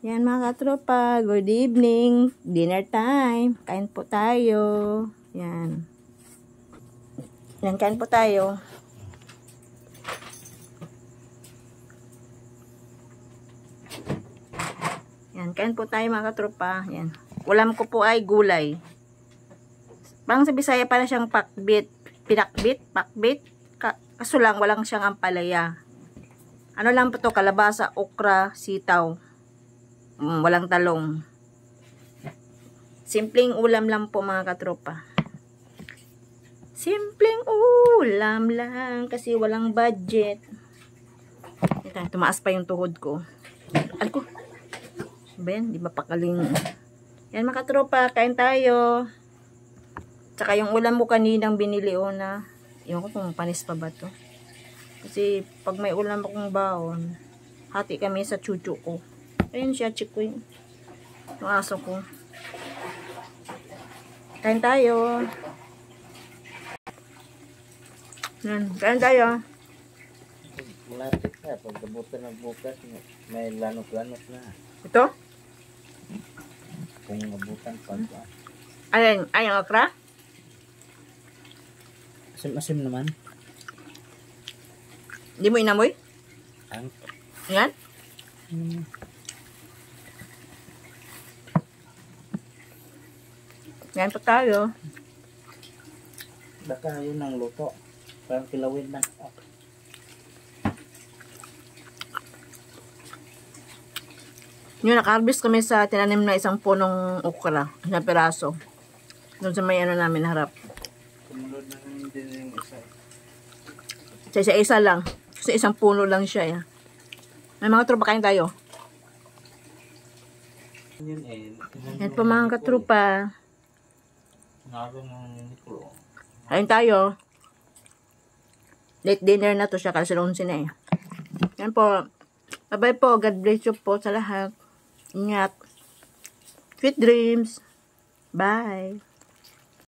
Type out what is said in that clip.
Yan mga katropa, good evening, dinner time, kain po tayo. Yan. Yan, kain po tayo. Yan, kain po tayo mga katropa. Yan. Ulam ko po ay gulay. Parang sa Bisaya pala siyang pakbit, pinakbit, pakbit. Kaso lang, walang siyang ampalaya. Ano lang po to, kalabasa, okra, sitaw. Walang talong. Simpleng ulam lang po mga katropa. Simpleng ulam lang kasi walang budget. Ito, tumaas pa yung tuhod ko. Ay ko. Ben, di ba pakaling. Yan mga katropa, kain tayo. Tsaka yung ulam mo kaninang binili o na. Ewan ko kung panis pa ba to. Kasi pag may ulam akong baon, hati kami sa chuchu ko. Ayun siya, chiko yung aso ko. Kain tayo. Yan, kain tayo. Malapit na. Pag gabutan ng bukas, may lanot-lanot na. Ito? Kung gabutan pa. Ayun, ayun okra? Asim-asim naman. Hindi mo inamoy? Ang? Yan? Yan po tayo. Baka yun ang luto. Parang kilawin na. Yun, naka-harvest kami sa tinanim na isang punong okra. Na piraso. Doon sa may ano namin harap. Sumunod na hindi yung isa. Sa isa-isa lang. Kasi isang puno lang siya. Eh. May mga tropa kain tayo. Yun eh. Yan po mga katrupa. Nakakang ng Nikolo. Kain tayo. Late dinner na to siya kasi 11 na eh. Yan po. Bye-bye po. God bless you po sa lahat. Ingat. Sweet dreams. Bye.